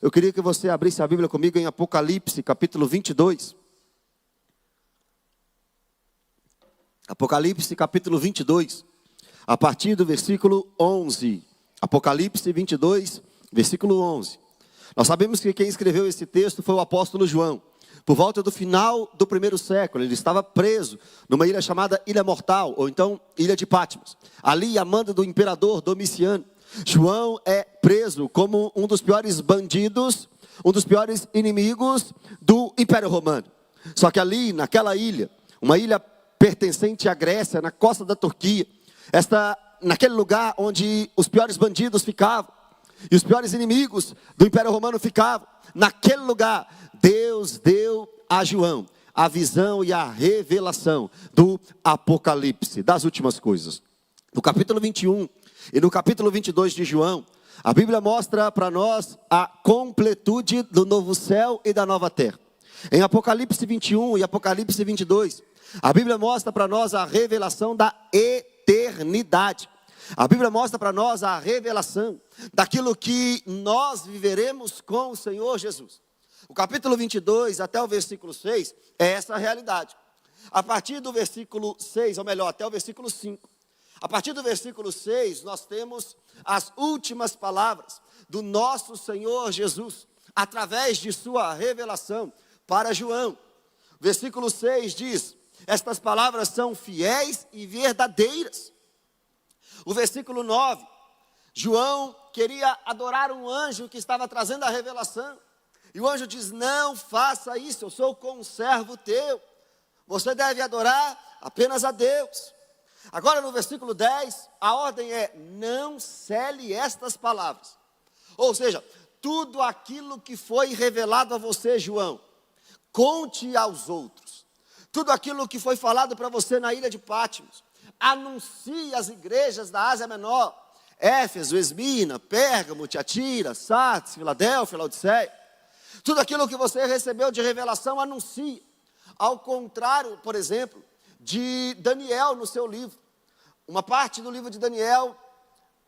eu queria que você abrisse a Bíblia comigo em Apocalipse, capítulo 22. Apocalipse, capítulo 22, a partir do versículo 11. Apocalipse 22, versículo 11. Nós sabemos que quem escreveu esse texto foi o apóstolo João. Por volta do final do primeiro século, ele estava preso numa ilha chamada Ilha Mortal, ou então Ilha de Patmos. Ali, a mando do imperador Domiciano, João é preso como um dos piores bandidos, um dos piores inimigos do Império Romano. Só que ali, naquela ilha, uma ilha pertencente à Grécia, na costa da Turquia, naquele lugar onde os piores bandidos ficavam, e os piores inimigos do Império Romano ficavam, naquele lugar, Deus deu a João a visão e a revelação do Apocalipse, das últimas coisas. No capítulo 21 e no capítulo 22 de João, a Bíblia mostra para nós a completude do novo céu e da nova terra. Em Apocalipse 21 e Apocalipse 22, a Bíblia mostra para nós a revelação da eternidade. A Bíblia mostra para nós a revelação daquilo que nós viveremos com o Senhor Jesus. O capítulo 22 até o versículo 6 é essa realidade. A partir do versículo 6, ou melhor, até o versículo 5. A partir do versículo 6, nós temos as últimas palavras do nosso Senhor Jesus, através de sua revelação para João. Versículo 6 diz: estas palavras são fiéis e verdadeiras. O versículo 9, João queria adorar um anjo que estava trazendo a revelação. E o anjo diz: não faça isso, eu sou conservo teu. Você deve adorar apenas a Deus. Agora no versículo 10, a ordem é: não cele estas palavras. Ou seja, tudo aquilo que foi revelado a você, João, conte aos outros. Tudo aquilo que foi falado para você na ilha de Patmos, anuncie às igrejas da Ásia Menor, Éfeso, Esmirna, Pérgamo, Tiatira, Sardes, Filadélfia, Laodiceia. Tudo aquilo que você recebeu de revelação, anuncie. Ao contrário, por exemplo, de Daniel no seu livro. Uma parte do livro de Daniel,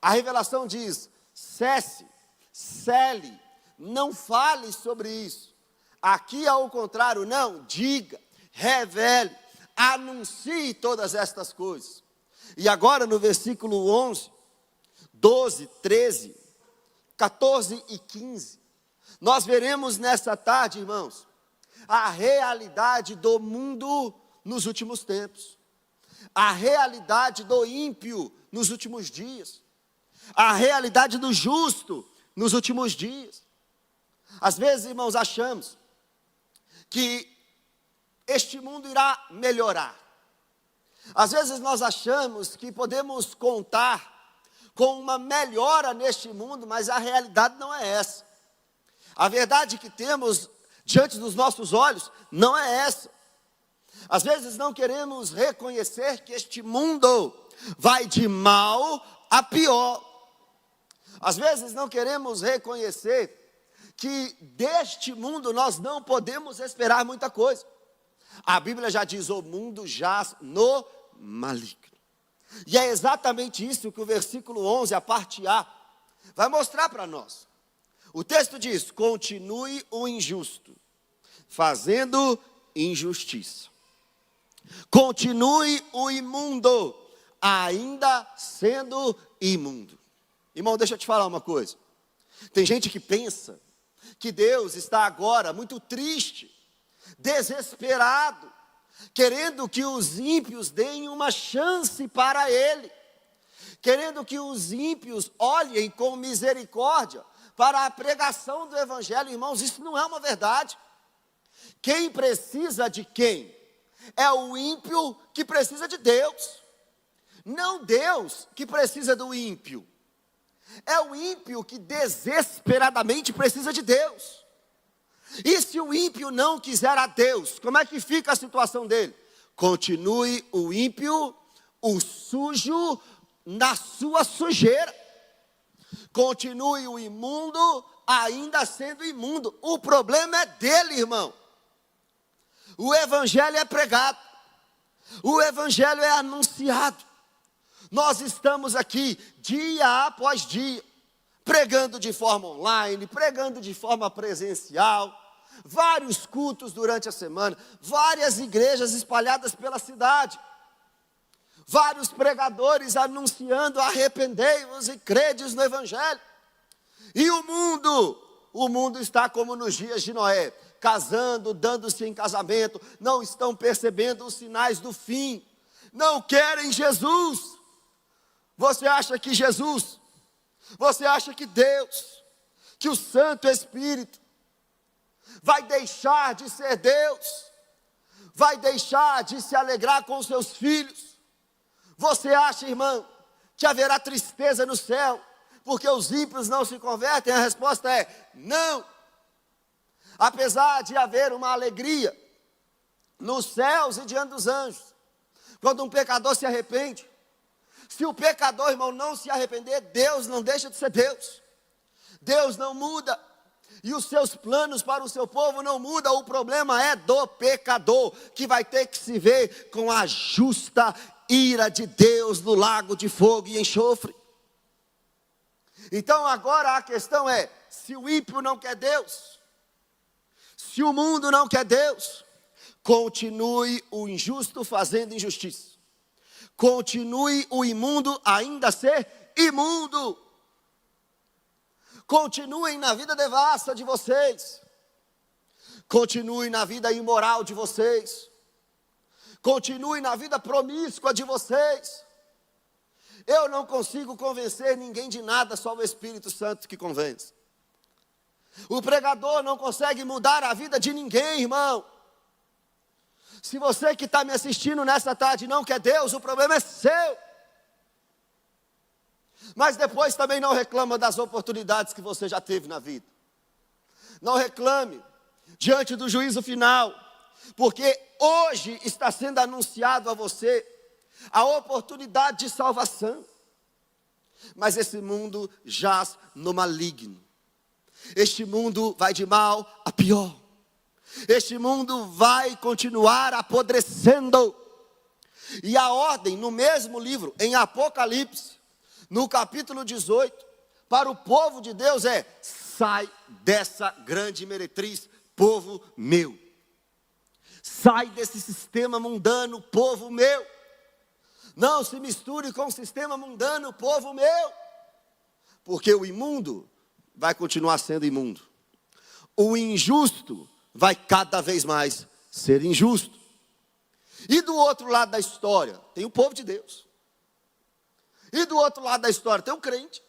a revelação diz: cesse, cele, não fale sobre isso. Aqui, ao contrário, não, diga, revele, anuncie todas estas coisas. E agora no versículo 11, 12, 13, 14 e 15, nós veremos nessa tarde, irmãos, a realidade do mundo nos últimos tempos, a realidade do ímpio nos últimos dias, a realidade do justo nos últimos dias. Às vezes, irmãos, achamos que este mundo irá melhorar. Às vezes nós achamos que podemos contar com uma melhora neste mundo, mas a realidade não é essa. A verdade que temos diante dos nossos olhos não é essa. Às vezes não queremos reconhecer que este mundo vai de mal a pior. Às vezes não queremos reconhecer que deste mundo nós não podemos esperar muita coisa. A Bíblia já diz: o mundo jaz no maligno. E é exatamente isso que o versículo 11, a parte A, vai mostrar para nós. O texto diz: continue o injusto, fazendo injustiça. Continue o imundo, ainda sendo imundo. Irmão, deixa eu te falar uma coisa. Tem gente que pensa que Deus está agora muito triste, desesperado, querendo que os ímpios deem uma chance para Ele, querendo que os ímpios olhem com misericórdia para a pregação do Evangelho. Irmãos, isso não é uma verdade. Quem precisa de quem? É o ímpio que precisa de Deus, não Deus que precisa do ímpio. É o ímpio que desesperadamente precisa de Deus. E se o ímpio não quiser a Deus, como é que fica a situação dele? Continue o ímpio, o sujo, na sua sujeira. Continue o imundo, ainda sendo imundo. O problema é dele, irmão. O Evangelho é pregado, o Evangelho é anunciado. Nós estamos aqui dia após dia, pregando de forma online, pregando de forma presencial, vários cultos durante a semana, várias igrejas espalhadas pela cidade, vários pregadores anunciando: arrependei-vos e credes no Evangelho. E o mundo está como nos dias de Noé, casando, dando-se em casamento, não estão percebendo os sinais do fim, não querem Jesus. Você acha que Jesus, você acha que Deus, que o Santo Espírito vai deixar de ser Deus, vai deixar de se alegrar com os seus filhos? Você acha, irmão, que haverá tristeza no céu porque os ímpios não se convertem? A resposta é não. Apesar de haver uma alegria nos céus e diante dos anjos, quando um pecador se arrepende, se o pecador, irmão, não se arrepender, Deus não deixa de ser Deus. Deus não muda. E os seus planos para o seu povo não mudam. O problema é do pecador, que vai ter que se ver com a justa ira de Deus no lago de fogo e enxofre. Então agora a questão é: se o ímpio não quer Deus, se o mundo não quer Deus, continue o injusto fazendo injustiça. Continue o imundo ainda a ser imundo. Continuem na vida devassa de vocês. Continuem na vida imoral de vocês. Continuem na vida promíscua de vocês. Eu não consigo convencer ninguém de nada, só o Espírito Santo que convence. O pregador não consegue mudar a vida de ninguém, irmão. Se você que está me assistindo nessa tarde não quer Deus, o problema é seu. Mas depois também não reclama das oportunidades que você já teve na vida. Não reclame diante do juízo final, porque hoje está sendo anunciado a você a oportunidade de salvação. Mas esse mundo jaz no maligno. Este mundo vai de mal a pior. Este mundo vai continuar apodrecendo. E a ordem no mesmo livro, em Apocalipse, no capítulo 18, para o povo de Deus é: sai dessa grande meretriz, povo meu. Sai desse sistema mundano, povo meu. Não se misture com o sistema mundano, povo meu. Porque o imundo vai continuar sendo imundo. O injusto vai cada vez mais ser injusto. E do outro lado da história, tem o povo de Deus. E do outro lado da história, tem o crente.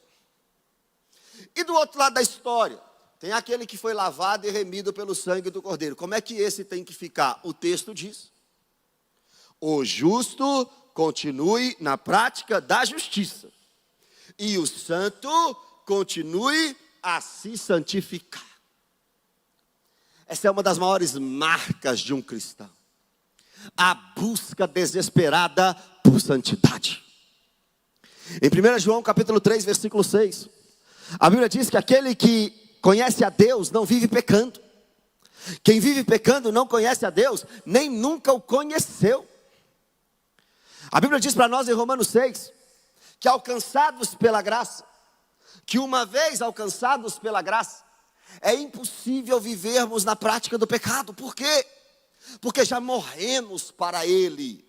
E do outro lado da história, tem aquele que foi lavado e remido pelo sangue do Cordeiro. Como é que esse tem que ficar? O texto diz: o justo continue na prática da justiça, e o santo continue a se santificar. Essa é uma das maiores marcas de um cristão: a busca desesperada por santidade. Em 1 João capítulo 3, versículo 6, a Bíblia diz que aquele que conhece a Deus não vive pecando. Quem vive pecando não conhece a Deus, nem nunca o conheceu. A Bíblia diz para nós em Romanos 6, que alcançados pela graça, que uma vez alcançados pela graça, é impossível vivermos na prática do pecado. Por quê? Porque já morremos para ele.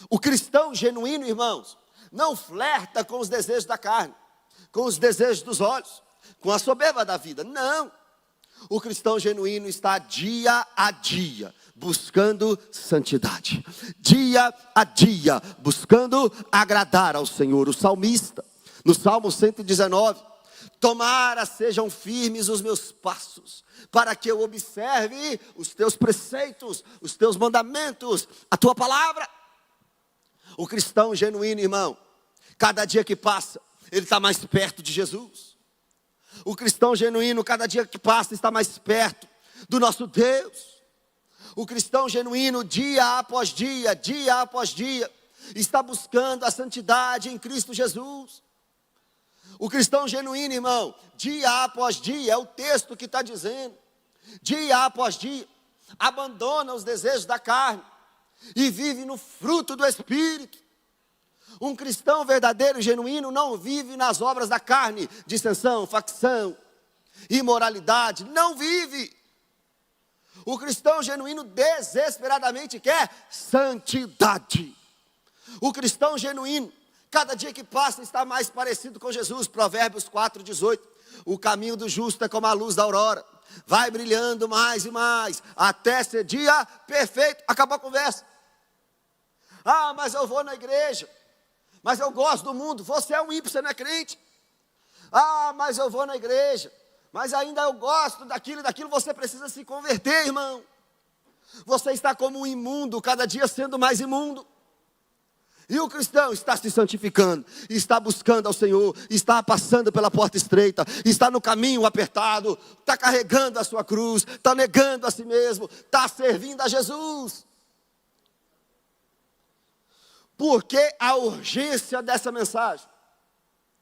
O cristão genuíno, irmãos, não flerta com os desejos da carne, com os desejos dos olhos, com a soberba da vida. Não. O cristão genuíno está dia a dia buscando santidade, dia a dia buscando agradar ao Senhor. O salmista, no Salmo 119, tomara sejam firmes os meus passos, para que eu observe os teus preceitos, os teus mandamentos, a tua palavra. O cristão genuíno, irmão, cada dia que passa, ele está mais perto de Jesus. O cristão genuíno, cada dia que passa, está mais perto do nosso Deus. O cristão genuíno, dia após dia, está buscando a santidade em Cristo Jesus. O cristão genuíno, irmão, dia após dia, é o texto que está dizendo, dia após dia, abandona os desejos da carne e vive no fruto do Espírito. Um cristão verdadeiro e genuíno não vive nas obras da carne, dissensão, facção, imoralidade, não vive. O cristão genuíno desesperadamente quer santidade. O cristão genuíno, cada dia que passa, está mais parecido com Jesus. Provérbios 4:18. O caminho do justo é como a luz da aurora, vai brilhando mais e mais, até ser dia perfeito. Acabou a conversa. Ah, mas eu vou na igreja, mas eu gosto do mundo. Você é um ímpio, você não é crente. Ah, mas eu vou na igreja, mas ainda eu gosto daquilo e daquilo. Você precisa se converter, irmão. Você está como um imundo, cada dia sendo mais imundo. E o cristão está se santificando, está buscando ao Senhor, está passando pela porta estreita, está no caminho apertado, está carregando a sua cruz, está negando a si mesmo, está servindo a Jesus. Por que a urgência dessa mensagem?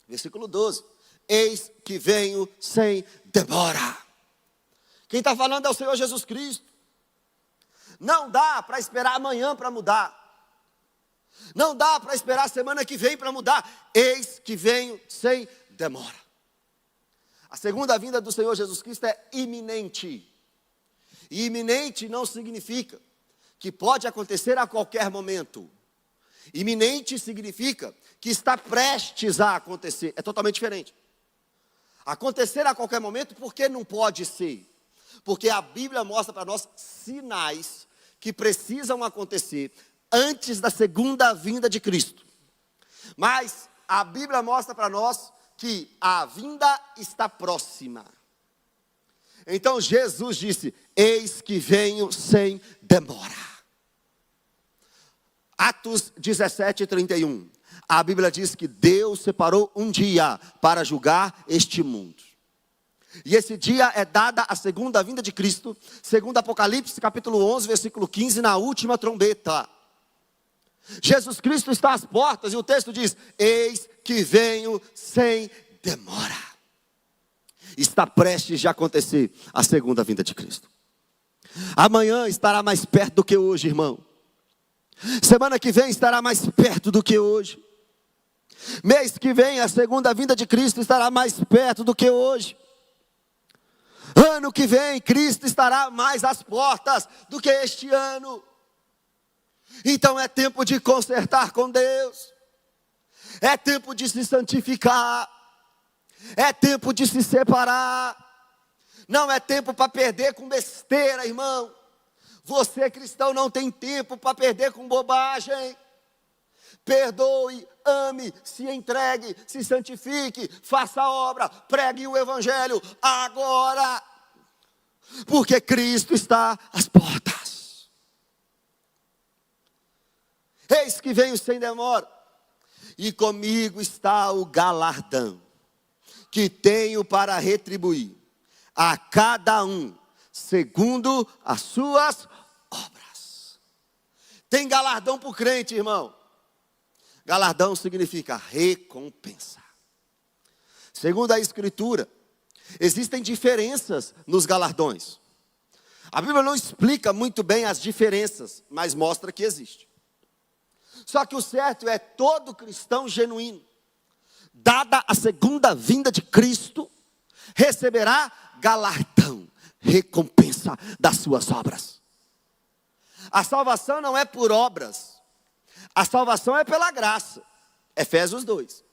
Versículo 12. Eis que venho sem demora. Quem está falando é o Senhor Jesus Cristo. Não dá para esperar amanhã para mudar. Não dá para esperar a semana que vem para mudar. Eis que venho sem demora. A segunda vinda do Senhor Jesus Cristo é iminente. E iminente não significa que pode acontecer a qualquer momento. Iminente significa que está prestes a acontecer. É totalmente diferente. Acontecer a qualquer momento, porque não pode ser? Porque a Bíblia mostra para nós sinais que precisam acontecer antes da segunda vinda de Cristo. Mas a Bíblia mostra para nós que a vinda está próxima. Então Jesus disse: eis que venho sem demora. Atos 17:31. A Bíblia diz que Deus separou um dia para julgar este mundo. E esse dia é dada a segunda vinda de Cristo, segundo Apocalipse capítulo 11, versículo 15, na última trombeta. Jesus Cristo está às portas e o texto diz: eis que venho sem demora. Está prestes de acontecer a segunda vinda de Cristo. Amanhã estará mais perto do que hoje, irmão. Semana que vem estará mais perto do que hoje. Mês que vem a segunda vinda de Cristo estará mais perto do que hoje. Ano que vem Cristo estará mais às portas do que este ano. Então é tempo de consertar com Deus. É tempo de se santificar. É tempo de se separar. Não é tempo para perder com besteira, irmão. Você cristão não tem tempo para perder com bobagem. Perdoe, ame, se entregue, se santifique, faça a obra, pregue o evangelho agora. Porque Cristo está às portas. Eis que venho sem demora, e comigo está o galardão, que tenho para retribuir a cada um, segundo as suas obras. Tem galardão para o crente, irmão. Galardão significa recompensa. Segundo a Escritura, existem diferenças nos galardões. A Bíblia não explica muito bem as diferenças, mas mostra que existe. Só que o certo é todo cristão genuíno, dada a segunda vinda de Cristo, receberá galardão, recompensa das suas obras. A salvação não é por obras, a salvação é pela graça. Efésios 2,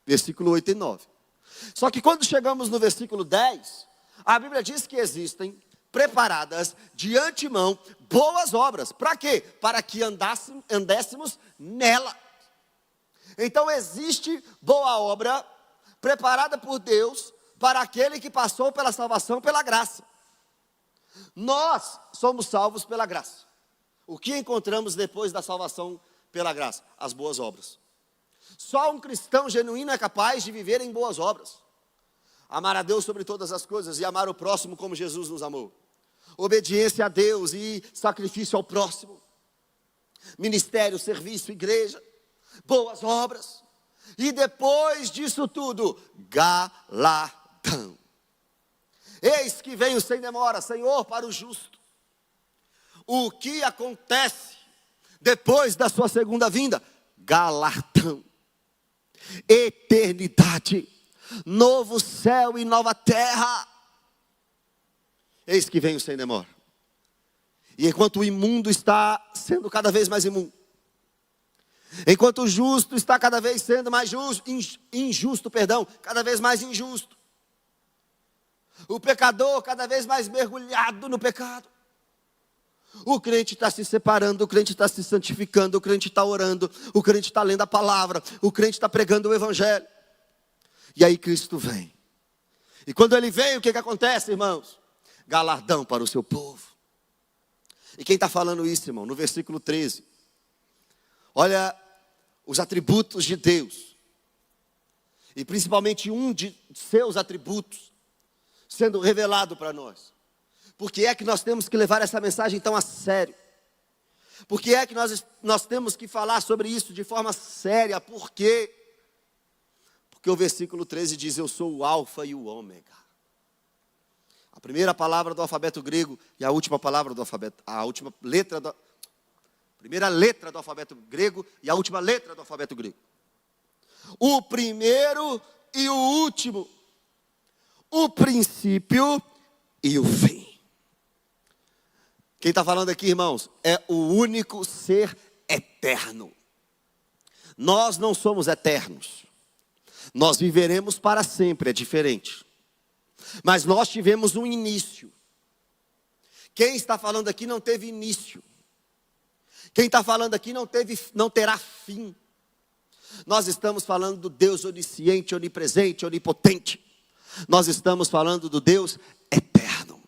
versículo 8 e 9. Só que quando chegamos no versículo 10, a Bíblia diz que existem preparadas de antemão boas obras. Para quê? Para que andéssemos nela. Então existe boa obra preparada por Deus para aquele que passou pela salvação pela graça. Nós somos salvos pela graça. O que encontramos depois da salvação pela graça? As boas obras. Só um cristão genuíno é capaz de viver em boas obras. Amar a Deus sobre todas as coisas e amar o próximo como Jesus nos amou. Obediência a Deus e sacrifício ao próximo. Ministério, serviço, igreja. Boas obras. E depois disso tudo, galardão. Eis que venho sem demora, Senhor, para o justo. O que acontece depois da sua segunda vinda? galardão, eternidade, novo céu e nova terra. Eis que venho sem demora. E enquanto o imundo está sendo cada vez mais imundo, enquanto o justo está cada vez sendo mais justo, injusto, cada vez mais injusto, o pecador cada vez mais mergulhado no pecado, o crente está se separando, o crente está se santificando, o crente está orando, o crente está lendo a palavra, o crente está pregando o evangelho. E aí Cristo vem. E quando Ele vem, o que acontece, irmãos? Galardão para o seu povo. E quem está falando isso, irmão? No versículo 13. Olha os atributos de Deus. E principalmente um de seus atributos sendo revelado para nós. Por que é que nós temos que levar essa mensagem tão a sério? Por que é que nós temos que falar sobre isso de forma séria? Por quê? Porque o versículo 13 diz: eu sou o alfa e o ômega. A primeira palavra do alfabeto grego e a última palavra do alfabeto, primeira letra do alfabeto grego e a última letra do alfabeto grego. O primeiro e o último. O princípio e o fim. Quem está falando aqui, irmãos, é o único ser eterno. Nós não somos eternos. Nós viveremos para sempre, é diferente. Mas nós tivemos um início. Quem está falando aqui não teve início. Quem está falando aqui não terá fim. Nós estamos falando do Deus onisciente, onipresente, onipotente. Nós estamos falando do Deus eterno.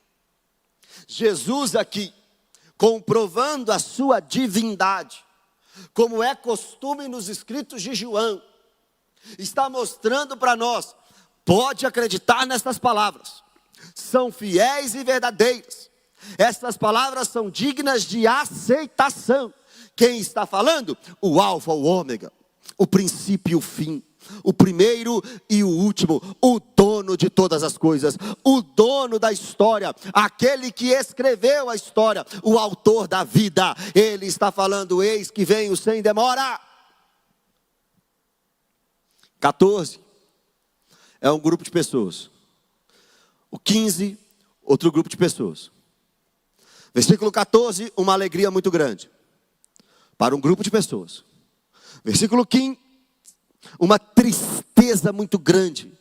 Jesus aqui, comprovando a sua divindade, como é costume nos escritos de João, está mostrando para nós: pode acreditar nestas palavras, são fiéis e verdadeiras, estas palavras são dignas de aceitação. Quem está falando? O alfa, o ômega, o princípio e o fim, o primeiro e o último, o dono de todas as coisas, o dono da história, aquele que escreveu a história, o autor da vida. Ele está falando: eis que venho sem demora. 14 é um grupo de pessoas. O 15, outro grupo de pessoas. Versículo 14, uma alegria muito grande para um grupo de pessoas. Versículo 15, uma tristeza muito grande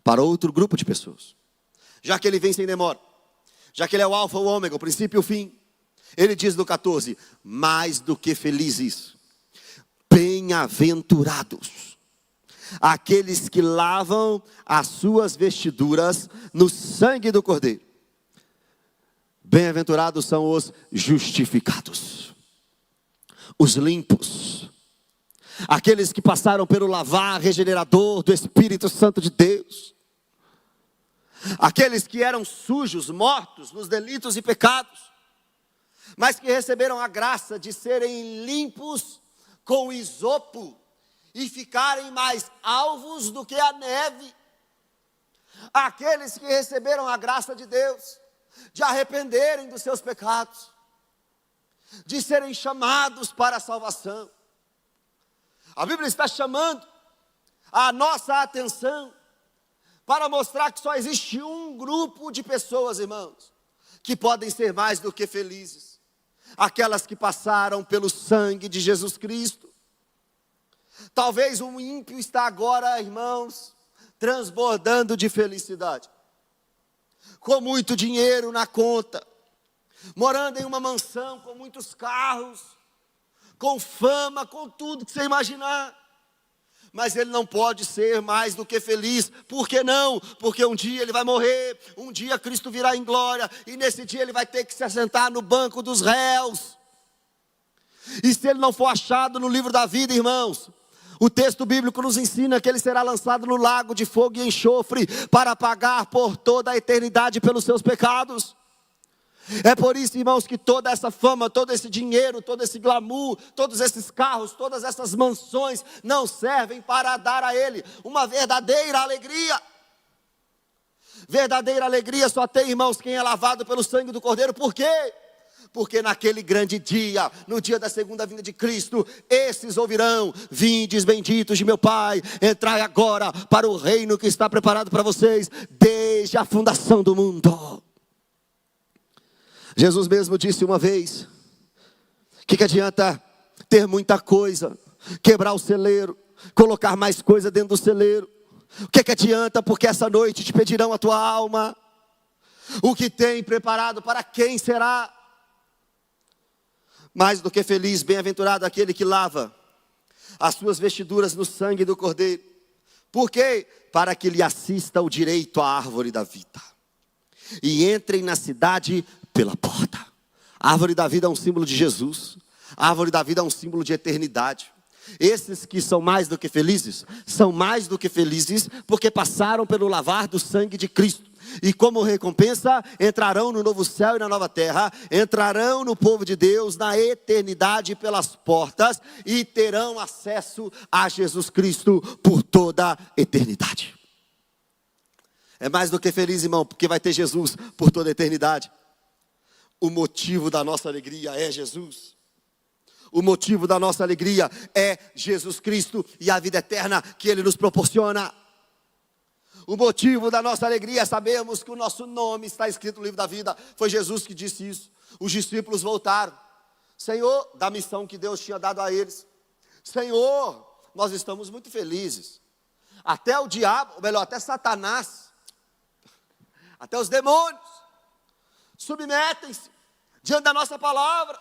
para outro grupo de pessoas. Já que ele vem sem demora, já que ele é o alfa, o ômega, o princípio e o fim, ele diz no 14: mais do que felizes, bem-aventurados, aqueles que lavam as suas vestiduras no sangue do Cordeiro. Bem-aventurados são os justificados, os limpos, aqueles que passaram pelo lavar regenerador do Espírito Santo de Deus, aqueles que eram sujos, mortos nos delitos e pecados, mas que receberam a graça de serem limpos com isopo e ficarem mais alvos do que a neve. Aqueles que receberam a graça de Deus de arrependerem dos seus pecados, de serem chamados para a salvação. A Bíblia está chamando a nossa atenção para mostrar que só existe um grupo de pessoas, irmãos, que podem ser mais do que felizes: aquelas que passaram pelo sangue de Jesus Cristo. Talvez um ímpio está agora, irmãos, transbordando de felicidade, com muito dinheiro na conta, morando em uma mansão com muitos carros, com fama, com tudo que você imaginar. Mas ele não pode ser mais do que feliz. Por que não? Porque um dia ele vai morrer, um dia Cristo virá em glória, e nesse dia ele vai ter que se assentar no banco dos réus. E se ele não for achado no livro da vida, irmãos, o texto bíblico nos ensina que ele será lançado no lago de fogo e enxofre para pagar por toda a eternidade pelos seus pecados. É por isso, irmãos, que toda essa fama, todo esse dinheiro, todo esse glamour, todos esses carros, todas essas mansões não servem para dar a ele uma verdadeira alegria. Verdadeira alegria só tem, irmãos, quem é lavado pelo sangue do Cordeiro. Por quê? Porque naquele grande dia, no dia da segunda vinda de Cristo, esses ouvirão: vindes benditos de meu Pai, entrai agora para o reino que está preparado para vocês desde a fundação do mundo. Jesus mesmo disse uma vez: que adianta ter muita coisa, quebrar o celeiro, colocar mais coisa dentro do celeiro? O que adianta, porque essa noite te pedirão a tua alma? O que tem preparado para quem será? Mais do que feliz, bem-aventurado aquele que lava as suas vestiduras no sangue do Cordeiro. Por quê? Para que lhe assista o direito à árvore da vida e entrem na cidade pela porta. A árvore da vida é um símbolo de Jesus. A árvore da vida é um símbolo de eternidade. Esses que são mais do que felizes, são mais do que felizes porque passaram pelo lavar do sangue de Cristo. E como recompensa, entrarão no novo céu e na nova terra, entrarão no povo de Deus, na eternidade pelas portas, e terão acesso a Jesus Cristo por toda a eternidade. É mais do que feliz, irmão, porque vai ter Jesus por toda a eternidade. O motivo da nossa alegria é Jesus. O motivo da nossa alegria é Jesus Cristo e a vida eterna que Ele nos proporciona. O motivo da nossa alegria é sabermos que o nosso nome está escrito no livro da vida. Foi Jesus que disse isso. Os discípulos voltaram: Senhor, da missão que Deus tinha dado a eles. Senhor, nós estamos muito felizes. Até o diabo, ou melhor, até Satanás, até os demônios, submetem-se diante da nossa palavra.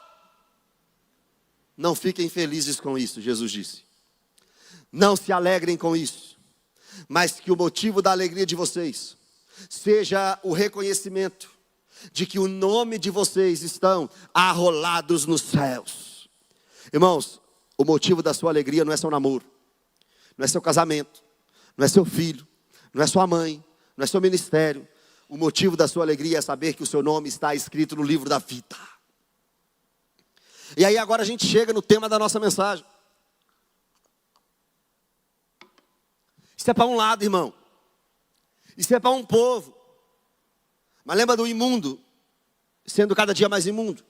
Não fiquem felizes com isso, Jesus disse. Não se alegrem com isso. Mas que o motivo da alegria de vocês seja o reconhecimento de que o nome de vocês estão arrolados nos céus. Irmãos, o motivo da sua alegria não é seu namoro, não é seu casamento, não é seu filho, não é sua mãe, não é seu ministério. O motivo da sua alegria é saber que o seu nome está escrito no livro da vida. E aí agora a gente chega no tema da nossa mensagem. Isso é para um lado, irmão. Isso é para um povo. Mas lembra do imundo sendo cada dia mais imundo?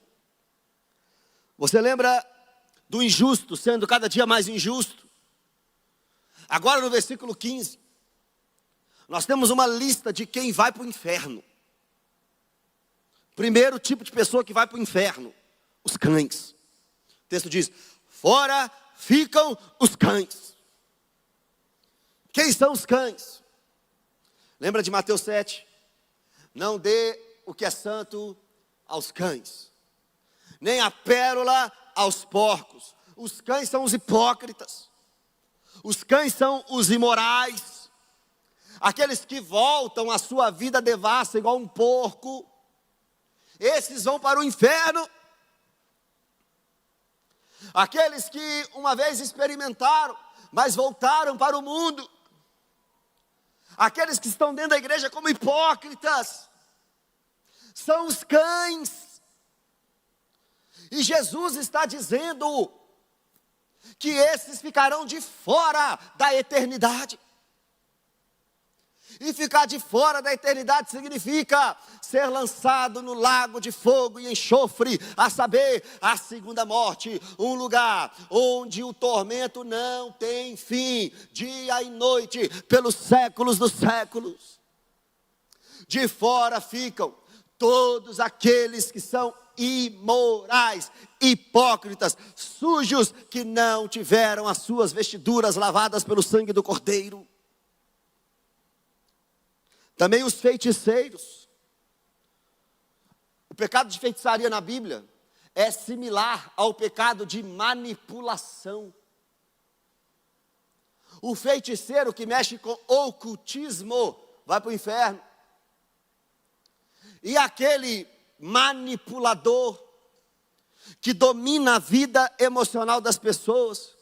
Você lembra do injusto sendo cada dia mais injusto? Agora no versículo 15, nós temos uma lista de quem vai para o inferno. Primeiro tipo de pessoa que vai para o inferno: os cães. O texto diz: fora ficam os cães. Quem são os cães? Lembra de Mateus 7? Não dê o que é santo aos cães, nem a pérola aos porcos. Os cães são os hipócritas. Os cães são os imorais. Aqueles que voltam a sua vida devassa igual um porco. Esses vão para o inferno. Aqueles que uma vez experimentaram, mas voltaram para o mundo. Aqueles que estão dentro da igreja como hipócritas, são os cães. E Jesus está dizendo que esses ficarão de fora da eternidade. E ficar de fora da eternidade significa ser lançado no lago de fogo e enxofre, a saber, a segunda morte, um lugar onde o tormento não tem fim, dia e noite, pelos séculos dos séculos. De fora ficam todos aqueles que são imorais, hipócritas, sujos, que não tiveram as suas vestiduras lavadas pelo sangue do Cordeiro. Também os feiticeiros. O pecado de feitiçaria na Bíblia é similar ao pecado de manipulação. O feiticeiro que mexe com ocultismo vai para o inferno. E aquele manipulador que domina a vida emocional das pessoas,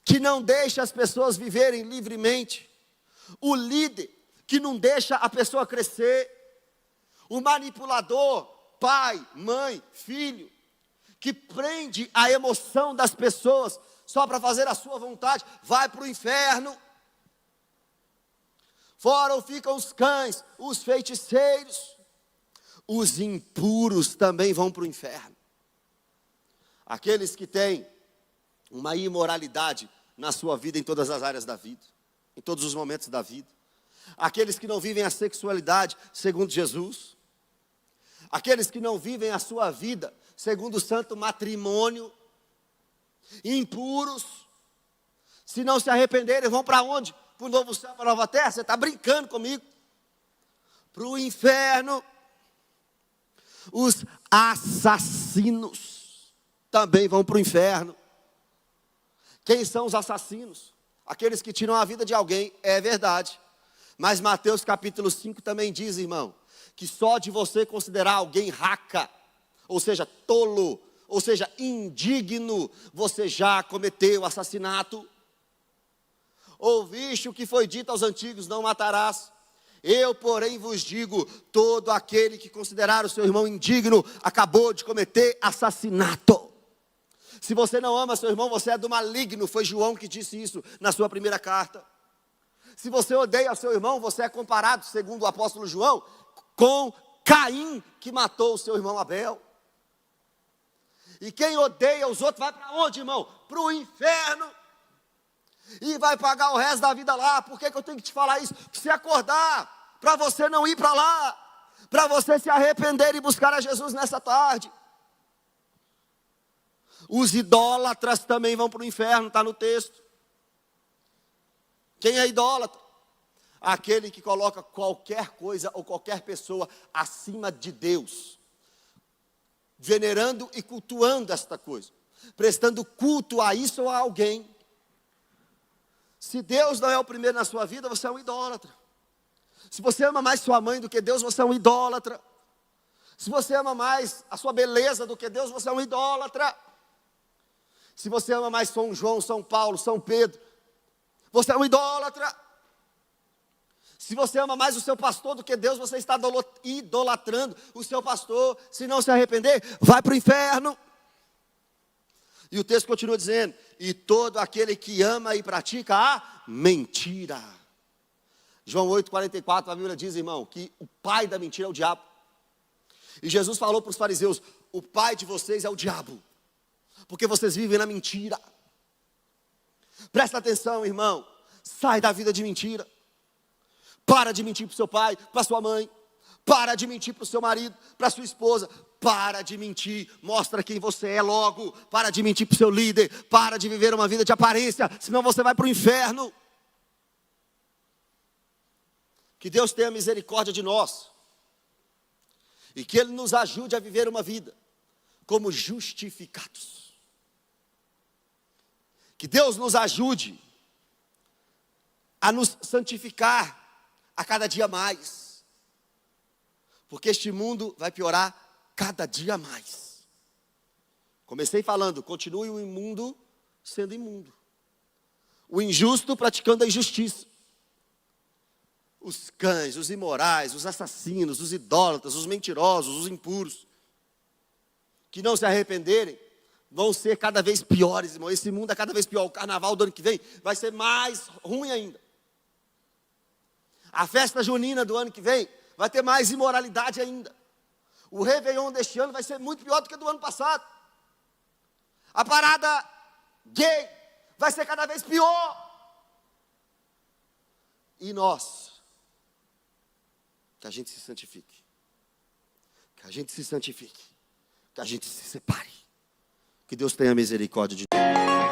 que não deixa as pessoas viverem livremente, o líder que não deixa a pessoa crescer, o manipulador, pai, mãe, filho, que prende a emoção das pessoas só para fazer a sua vontade, vai para o inferno. Fora ficam os cães, os feiticeiros, os impuros também vão para o inferno. Aqueles que têm uma imoralidade na sua vida, em todas as áreas da vida, em todos os momentos da vida. Aqueles que não vivem a sexualidade segundo Jesus. Aqueles que não vivem a sua vida segundo o santo matrimônio. Impuros. Se não se arrependerem, vão para onde? Para o novo céu, para a nova terra? Você está brincando comigo? Para o inferno. Os assassinos também vão para o inferno. Quem são os assassinos? Aqueles que tiram a vida de alguém, é verdade. Mas Mateus capítulo 5 também diz, irmão, que só de você considerar alguém raca, ou seja, tolo, ou seja, indigno, você já cometeu assassinato. Ouviste o que foi dito aos antigos, não matarás. Eu, porém, vos digo, todo aquele que considerar o seu irmão indigno, acabou de cometer assassinato. Se você não ama seu irmão, você é do maligno. Foi João que disse isso na sua primeira carta. Se você odeia seu irmão, você é comparado, segundo o apóstolo João, com Caim, que matou o seu irmão Abel. E quem odeia os outros vai para onde, irmão? Para o inferno. E vai pagar o resto da vida lá. Por que eu tenho que te falar isso? Para você acordar, para você não ir para lá, para você se arrepender e buscar a Jesus nessa tarde. Os idólatras também vão para o inferno, está no texto. Quem é idólatra? Aquele que coloca qualquer coisa ou qualquer pessoa acima de Deus, venerando e cultuando esta coisa, prestando culto a isso ou a alguém. Se Deus não é o primeiro na sua vida, você é um idólatra. Se você ama mais sua mãe do que Deus, você é um idólatra. Se você ama mais a sua beleza do que Deus, você é um idólatra. Se você ama mais São João, São Paulo, São Pedro, você é um idólatra. Se você ama mais o seu pastor do que Deus, você está idolatrando o seu pastor. Se não se arrepender, vai para o inferno. E o texto continua dizendo, e todo aquele que ama e pratica a mentira. João 8,44, a Bíblia diz, irmão, que o pai da mentira é o diabo. E Jesus falou para os fariseus, o pai de vocês é o diabo, porque vocês vivem na mentira. Presta atenção, irmão, sai da vida de mentira. Para de mentir para o seu pai, para sua mãe. Para de mentir para o seu marido, para sua esposa. Para de mentir, mostra quem você é logo. Para de mentir para o seu líder. Para de viver uma vida de aparência, senão você vai para o inferno. Que Deus tenha misericórdia de nós. E que Ele nos ajude a viver uma vida como justificados. Que Deus nos ajude a nos santificar a cada dia mais. Porque este mundo vai piorar cada dia mais. Comecei falando, continue o imundo sendo imundo. O injusto praticando a injustiça. Os cães, os imorais, os assassinos, os idólatras, os mentirosos, os impuros, que não se arrependerem, vão ser cada vez piores, irmão. Esse mundo é cada vez pior. O carnaval do ano que vem vai ser mais ruim ainda. A festa junina do ano que vem vai ter mais imoralidade ainda. O Réveillon deste ano vai ser muito pior do que do ano passado. A parada gay vai ser cada vez pior. E nós, que a gente se santifique. Que a gente se santifique. Que a gente se separe. Que Deus tenha misericórdia de nós.